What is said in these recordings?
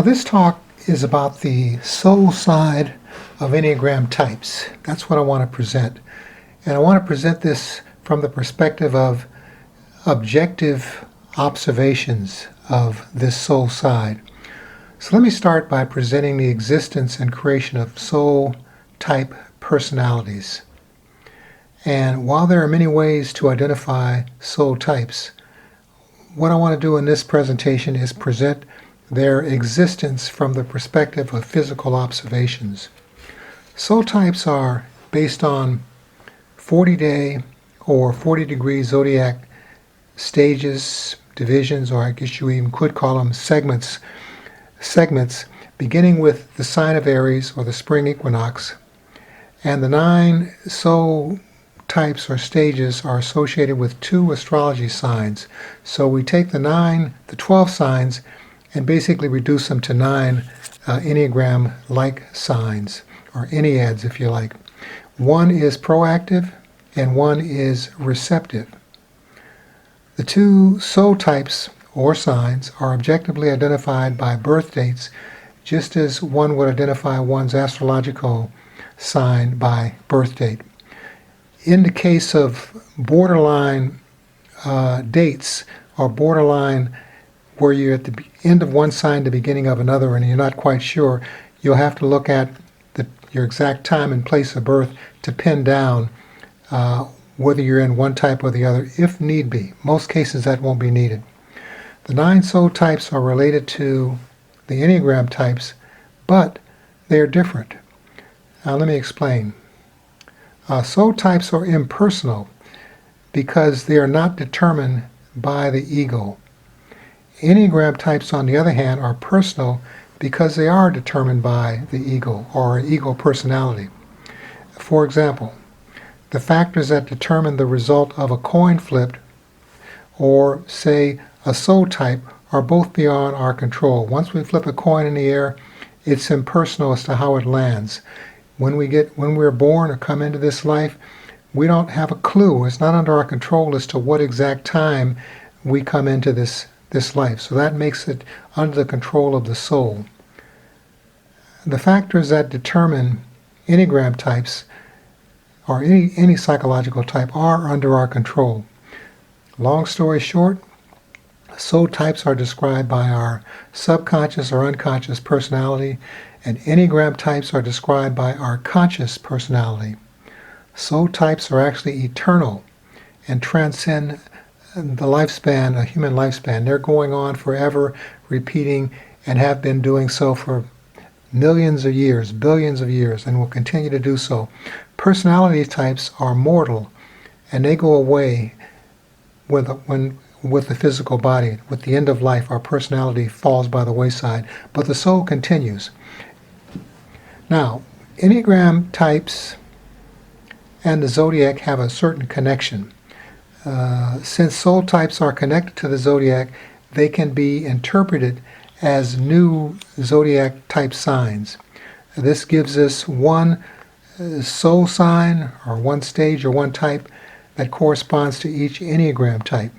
This talk is about the soul side of enneagram types. That's what I want to present. And I want to present this from the perspective of objective observations of this soul side. So let me start by presenting the existence and creation of soul type personalities. And while there are many ways to identify soul types, what I want to do in this presentation is present their existence from the perspective of physical observations. Soul types are based on 40-day or 40-degree zodiac stages, divisions, or I guess you even could call them segments, beginning with the sign of Aries or the spring equinox. And the 9 soul types or stages are associated with 2 astrology signs. So we take the 12 signs and basically reduce them to 9 enneagram-like signs, or enneads if you like. One is proactive and one is receptive. The 2 soul types or signs are objectively identified by birth dates, just as one would identify one's astrological sign by birth date. In the case of borderline dates or borderline where you're at the end of one sign, the beginning of another, and you're not quite sure, you'll have to look at your exact time and place of birth to pin down whether you're in one type or the other, if need be. Most cases that won't be needed. The 9 soul types are related to the enneagram types, but they're different. Now let me explain. Soul types are impersonal because they are not determined by the ego. Enneagram types, on the other hand, are personal because they are determined by the ego or ego personality. For example, the factors that determine the result of a coin flip or, say, a soul type are both beyond our control. Once we flip a coin in the air, it's impersonal as to how it lands. When we're born or come into this life, we don't have a clue. It's not under our control as to what exact time we come into this life. So that makes it under the control of the soul. The factors that determine enneagram types or any psychological type are under our control. Long story short, soul types are described by our subconscious or unconscious personality, and enneagram types are described by our conscious personality. Soul types are actually eternal and transcend the lifespan, a human lifespan. They're going on forever, repeating, and have been doing so for millions of years, billions of years, and will continue to do so. Personality types are mortal, and they go away with the physical body. With the end of life, our personality falls by the wayside, but the soul continues. Now, enneagram types and the zodiac have a certain connection. Since soul types are connected to the zodiac, they can be interpreted as new zodiac type signs. This gives us one soul sign or one stage or one type that corresponds to each enneagram type.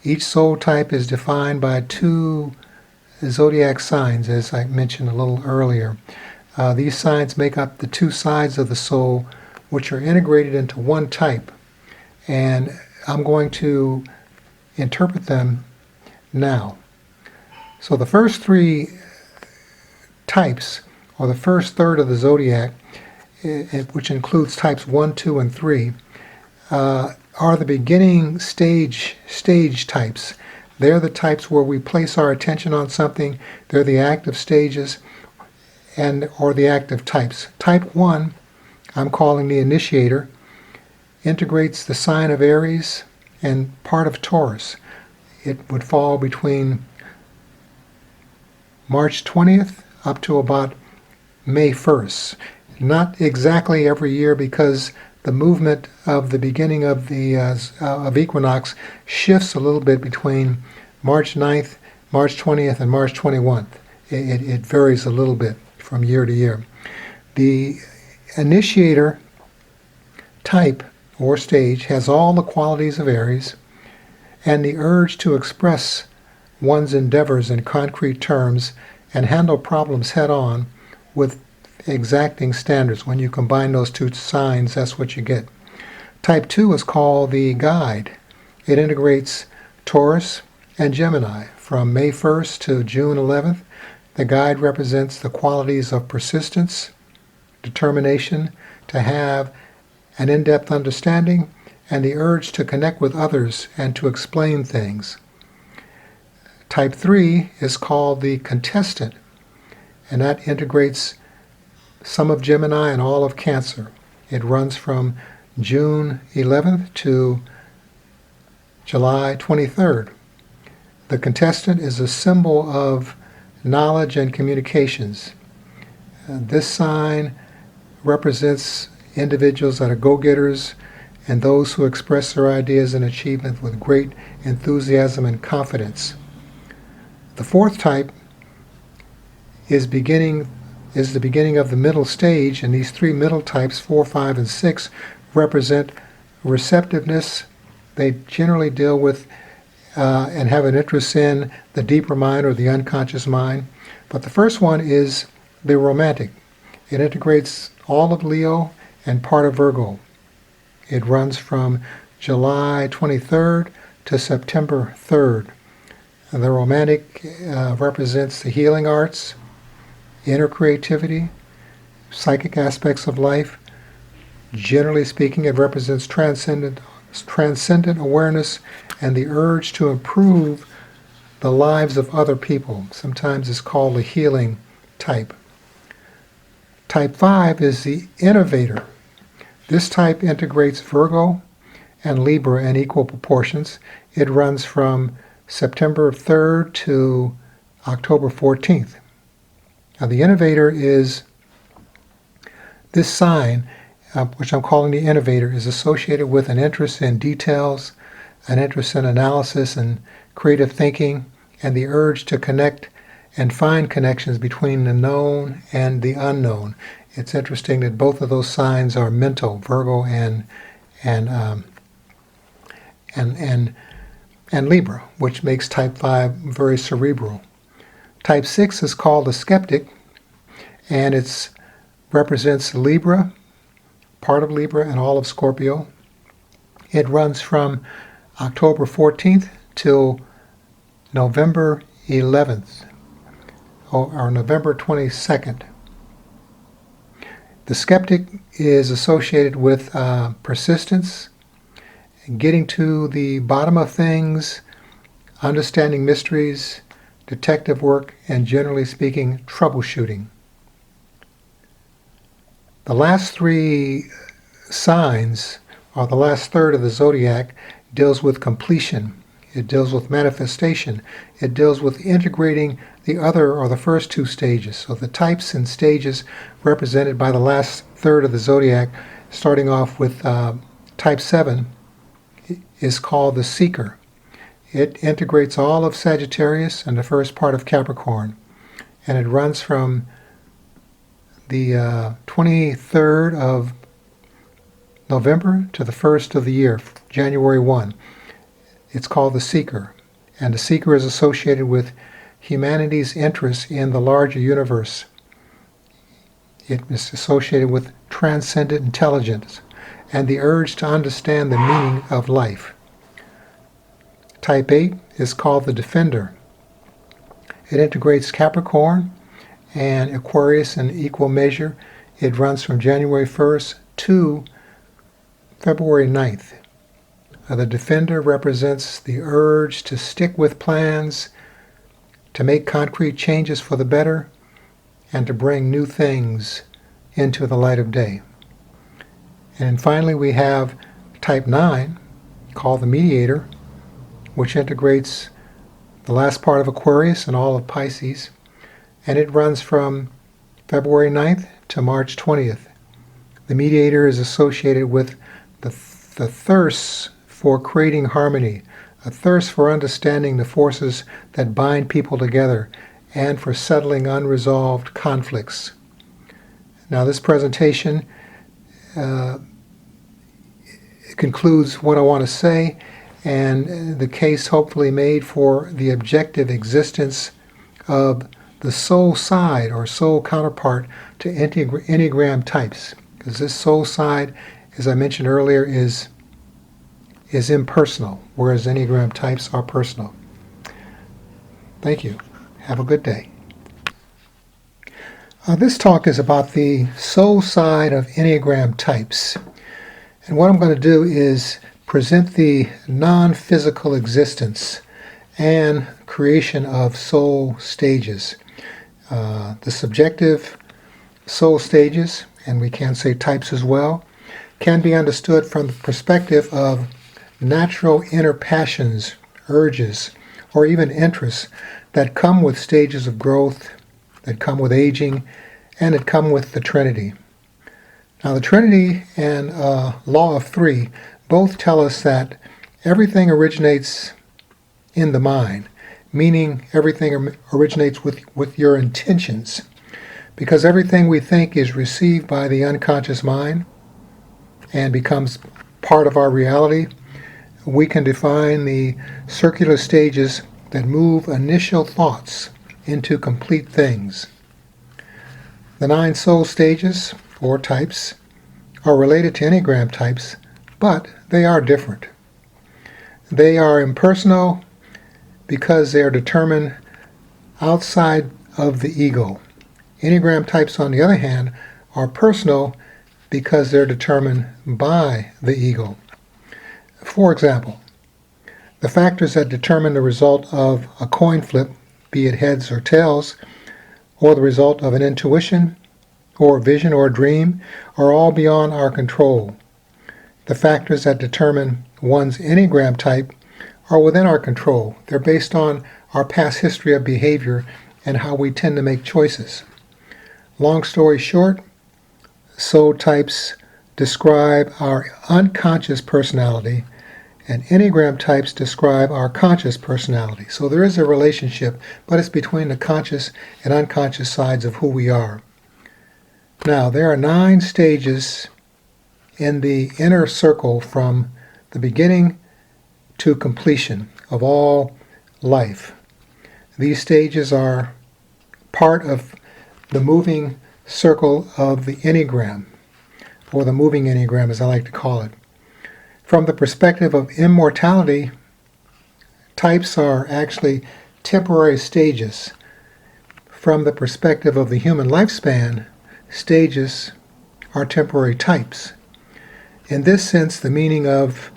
Each soul type is defined by 2 zodiac signs, as I mentioned a little earlier. These signs make up the 2 sides of the soul, which are integrated into one type. And I'm going to interpret them now. So the first 3 types, or the first third of the zodiac, which includes types 1, 2, and 3, are the beginning stage types. They're the types where we place our attention on something. They're the active stages or the active types. Type 1, I'm calling the initiator, integrates the sign of Aries and part of Taurus. It would fall between March 20th up to about May 1st. Not exactly every year, because the movement of the beginning of the of equinox shifts a little bit between March 9th, March 20th, and March 21st. It varies a little bit from year to year. The initiator type or stage has all the qualities of Aries and the urge to express one's endeavors in concrete terms and handle problems head-on with exacting standards. When you combine those two signs, that's what you get. Type 2 is called the guide. It integrates Taurus and Gemini. From May 1st to June 11th, the guide represents the qualities of persistence, determination to have an in-depth understanding, and the urge to connect with others and to explain things. Type 3 is called the contestant, and that integrates some of Gemini and all of Cancer. It runs from June 11th to July 23rd. The contestant is a symbol of knowledge and communications. This sign represents individuals that are go-getters and those who express their ideas and achievements with great enthusiasm and confidence. The fourth type is the beginning of the middle stage, and these three middle types, 4, 5, and 6, represent receptiveness. They generally deal with and have an interest in the deeper mind or the unconscious mind. But the first one is the romantic. It integrates all of Leo and part of Virgo. It runs from July 23rd to September 3rd. The romantic represents the healing arts, inner creativity, psychic aspects of life. Generally speaking, it represents transcendent awareness and the urge to improve the lives of other people. Sometimes it's called a healing type. Type 5 is the innovator. This type integrates Virgo and Libra in equal proportions. It runs from September 3rd to October 14th. Now the innovator is this sign, which I'm calling the innovator, is associated with an interest in details, an interest in analysis and creative thinking, and the urge to connect and find connections between the known and the unknown. It's interesting that both of those signs are mental, Virgo and Libra, which makes type 5 very cerebral. Type 6 is called the skeptic, and it represents Libra, part of Libra, and all of Scorpio. It runs from October 14th till November 11th, or November 22nd. The skeptic is associated with persistence, getting to the bottom of things, understanding mysteries, detective work, and generally speaking, troubleshooting. The last three signs, or the last third of the zodiac, deals with completion. It deals with manifestation. It deals with integrating the other or the first two stages. So the types and stages represented by the last third of the zodiac, starting off with type 7, is called the seeker. It integrates all of Sagittarius and the first part of Capricorn. And it runs from the 23rd of November to the 1st of the year, January 1. It's called the seeker. And the seeker is associated with humanity's interest in the larger universe. It is associated with transcendent intelligence and the urge to understand the meaning of life. Type 8 is called the defender. It integrates Capricorn and Aquarius in equal measure. It runs from January 1st to February 9th. The defender represents the urge to stick with plans, to make concrete changes for the better, and to bring new things into the light of day. And finally, we have type 9, called the mediator, which integrates the last part of Aquarius and all of Pisces, and it runs from February 9th to March 20th. The mediator is associated with the thirst for creating harmony, a thirst for understanding the forces that bind people together, and for settling unresolved conflicts. Now, this presentation concludes what I want to say, and the case hopefully made for the objective existence of the soul side or soul counterpart to enneagram types. Because this soul side, as I mentioned earlier, is impersonal, whereas enneagram types are personal. Thank you. Have a good day. This talk is about the soul side of enneagram types. And what I'm going to do is present the non-physical existence and creation of soul stages. The subjective soul stages, and we can say types as well, can be understood from the perspective of natural inner passions, urges, or even interests that come with stages of growth, that come with aging, and that come with the Trinity. Now, the Trinity and Law of Three both tell us that everything originates in the mind, meaning everything originates with your intentions. Because everything we think is received by the unconscious mind and becomes part of our reality, we can define the circular stages that move initial thoughts into complete things. The 9 soul stages, or types, are related to enneagram types, but they are different. They are impersonal because they are determined outside of the ego. Enneagram types, on the other hand, are personal because they're determined by the ego. For example, the factors that determine the result of a coin flip, be it heads or tails, or the result of an intuition, or vision or dream, are all beyond our control. The factors that determine one's enneagram type are within our control. They're based on our past history of behavior and how we tend to make choices. Long story short, soul types describe our unconscious personality, and enneagram types describe our conscious personality. So there is a relationship, but it's between the conscious and unconscious sides of who we are. Now, there are 9 stages in the inner circle from the beginning to completion of all life. These stages are part of the moving circle of the enneagram, or the moving enneagram as I like to call it. From the perspective of immortality, types are actually temporary stages. From the perspective of the human lifespan, stages are temporary types. In this sense, the meaning of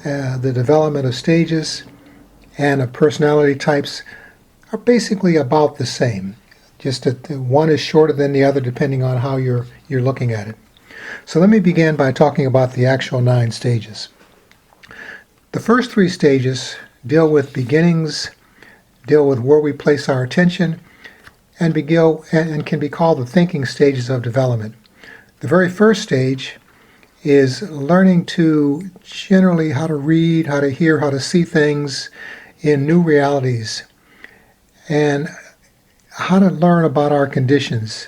the development of stages and of personality types are basically about the same. Just that one is shorter than the other depending on how you're looking at it. So let me begin by talking about the actual 9 stages. The first 3 stages deal with beginnings, deal with where we place our attention, and can be called the thinking stages of development. The very first stage is learning to generally how to read, how to hear, how to see things in new realities, and how to learn about our conditions.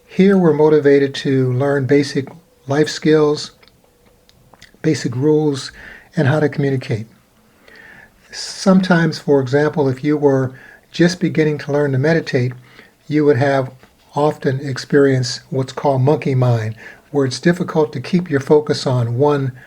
Here we're motivated to learn basic life skills, basic rules, and how to communicate. Sometimes, for example, if you were just beginning to learn to meditate, you would have often experienced what's called monkey mind, where it's difficult to keep your focus on one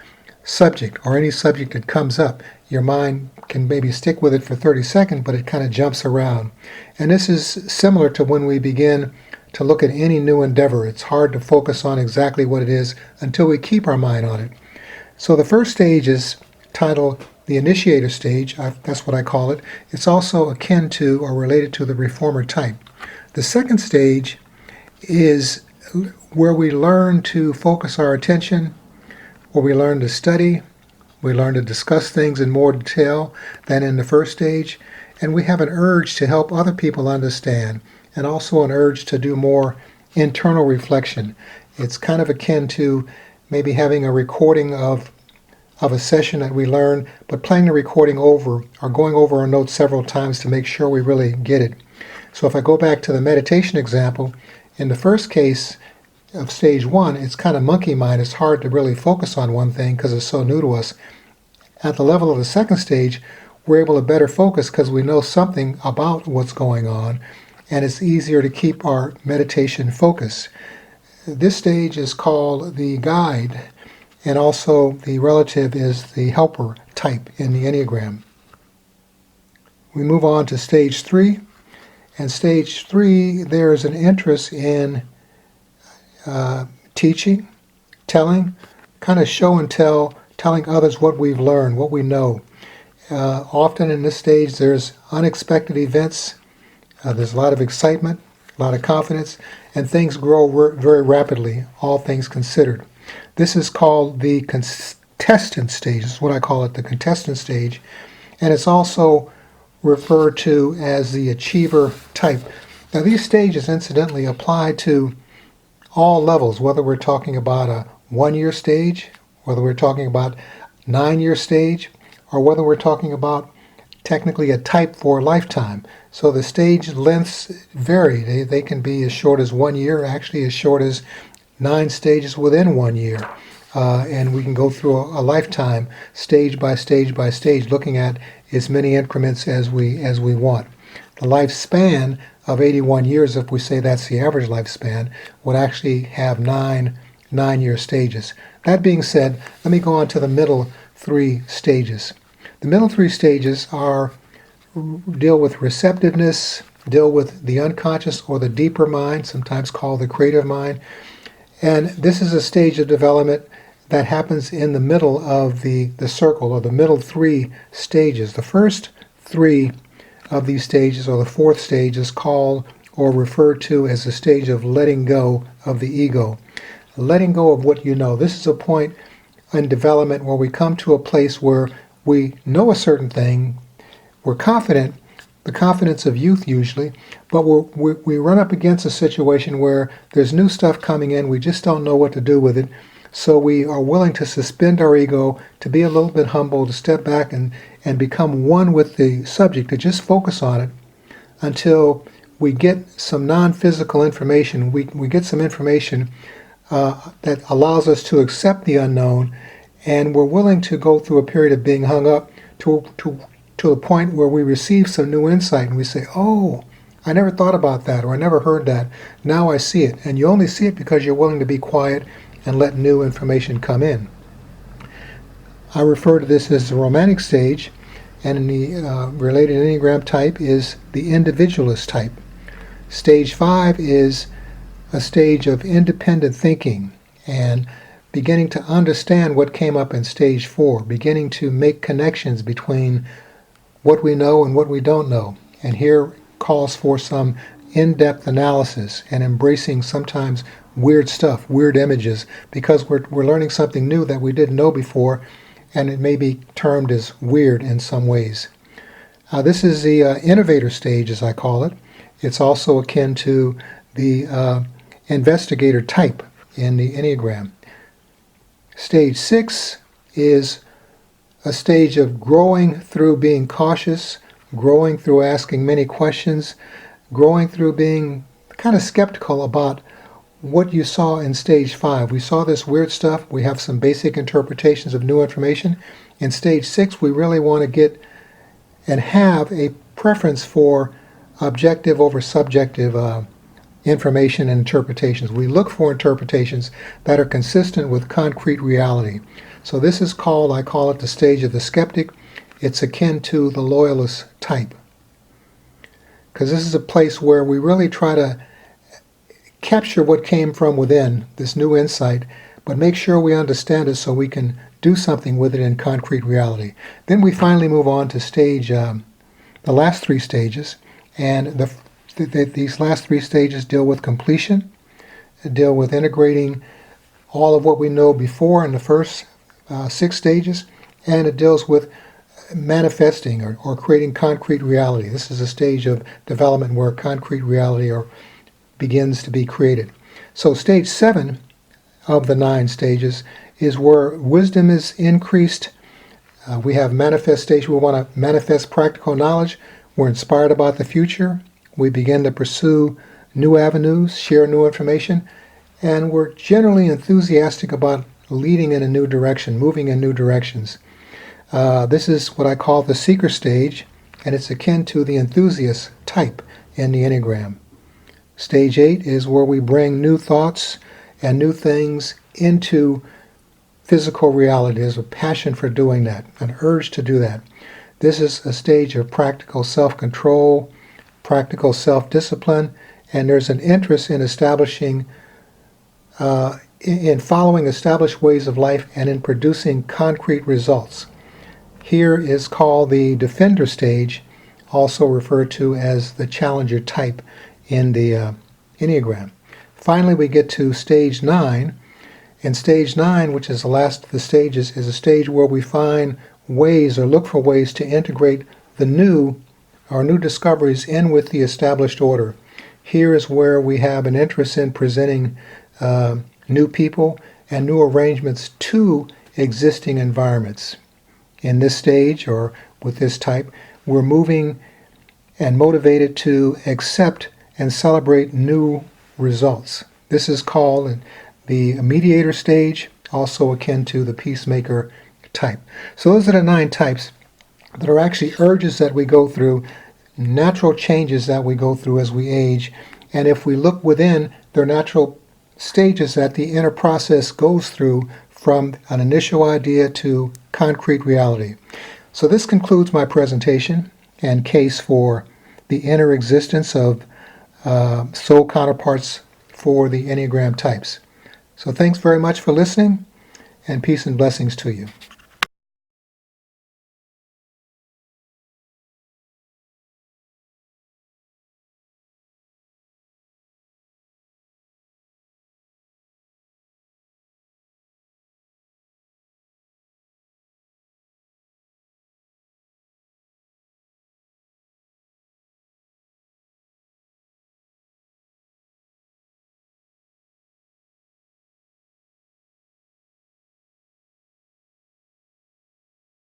subject or any subject that comes up. Your mind can maybe stick with it for 30 seconds, but it kind of jumps around. And this is similar to when we begin to look at any new endeavor. It's hard to focus on exactly what it is until we keep our mind on it. So the first stage is titled the initiator stage. That's what I call it. It's also akin to or related to the reformer type. The second stage is where we learn to focus our attention, where we learn to study, we learn to discuss things in more detail than in the first stage, and we have an urge to help other people understand, and also an urge to do more internal reflection. It's kind of akin to maybe having a recording of a session that we learn, but playing the recording over or going over our notes several times to make sure we really get it. So if I go back to the meditation example, in the first case of stage 1, it's kind of monkey mind. It's hard to really focus on one thing because it's so new to us. At the level of the second stage, we're able to better focus because we know something about what's going on, and it's easier to keep our meditation focused. This stage is called the guide, and also the relative is the helper type in the enneagram. We move on to stage 3, and stage 3, there's an interest in teaching, telling, kind of show and tell, telling others what we've learned, what we know. Often in this stage there's unexpected events, there's a lot of excitement, a lot of confidence, and things grow very rapidly, all things considered. This is called the contestant stage. This is what I call it, the contestant stage, and it's also referred to as the achiever type. Now these stages incidentally apply to all levels, whether we're talking about a 1-year stage, whether we're talking about 9-year stage, or whether we're talking about technically a type for a lifetime. So the stage lengths vary. They can be as short as 1 year, actually as short as 9 stages within 1 year. And we can go through a lifetime, stage by stage by stage, looking at as many increments as we want. The lifespan of 81 years, if we say that's the average lifespan, would actually have 9-year stages. That being said, let me go on to the middle 3 stages. The middle 3 stages deal with receptiveness, deal with the unconscious or the deeper mind, sometimes called the creative mind. And this is a stage of development that happens in the middle of the circle, or the middle 3 stages. The first 3 of these stages, or the 4th stage, is called or referred to as the stage of letting go of the ego. Letting go of what you know. This is a point in development where we come to a place where we know a certain thing, we're confident, the confidence of youth usually, but we run up against a situation where there's new stuff coming in, we just don't know what to do with it. So we are willing to suspend our ego, to be a little bit humble, to step back and become one with the subject, to just focus on it until we get some non-physical information. We get some information that allows us to accept the unknown, and we're willing to go through a period of being hung up to a point where we receive some new insight and we say, oh, I never thought about that, or I never heard that. Now I see it. And you only see it because you're willing to be quiet and let new information come in. I refer to this as the romantic stage, and in the related enneagram type is the individualist type. Stage 5 is a stage of independent thinking and beginning to understand what came up in stage 4, beginning to make connections between what we know and what we don't know. And here calls for some in-depth analysis and embracing sometimes weird stuff, weird images, because we're learning something new that we didn't know before, and it may be termed as weird in some ways. This is the innovator stage, as I call it. It's also akin to the investigator type in the enneagram. Stage 6 is a stage of growing through being cautious, growing through asking many questions, growing through being kind of skeptical about what you saw in stage 5. We saw this weird stuff. We have some basic interpretations of new information. In stage 6, we really want to get and have a preference for objective over subjective information and interpretations. We look for interpretations that are consistent with concrete reality. So this is called, I call it the stage of the skeptic. It's akin to the loyalist type, because this is a place where we really try to capture what came from within, this new insight, but make sure we understand it so we can do something with it in concrete reality. Then we finally move on to stage, the last 3 stages, and these last 3 stages deal with completion, deal with integrating all of what we know before in the first 6 stages, and it deals with manifesting or creating concrete reality. This is a stage of development where concrete reality begins to be created. So stage 7 of the 9 stages is where wisdom is increased. We have manifestation. We want to manifest practical knowledge. We're inspired about the future. We begin to pursue new avenues, share new information, and we're generally enthusiastic about leading in a new direction, moving in new directions. This is what I call the seeker stage, and it's akin to the enthusiast type in the enneagram. Stage 8 is where we bring new thoughts and new things into physical reality. There's a passion for doing that, an urge to do that. This is a stage of practical self-control, practical self-discipline, and there's an interest in establishing, in following established ways of life and in producing concrete results. Here is called the defender stage, also referred to as the challenger type in the Enneagram. Finally, we get to stage 9. And stage 9, which is the last of the stages, is a stage where we find ways or look for ways to integrate the new discoveries in with the established order. Here is where we have an interest in presenting new people and new arrangements to existing environments. In this stage, or with this type, we're moving and motivated to accept and celebrate new results. This is called the mediator stage, also akin to the peacemaker type. So those are the 9 types that are actually urges that we go through, natural changes that we go through as we age. And if we look within, they're natural stages that the inner process goes through from an initial idea to concrete reality. So this concludes my presentation and case for the inner existence of soul counterparts for the Enneagram types. So thanks very much for listening, and peace and blessings to you.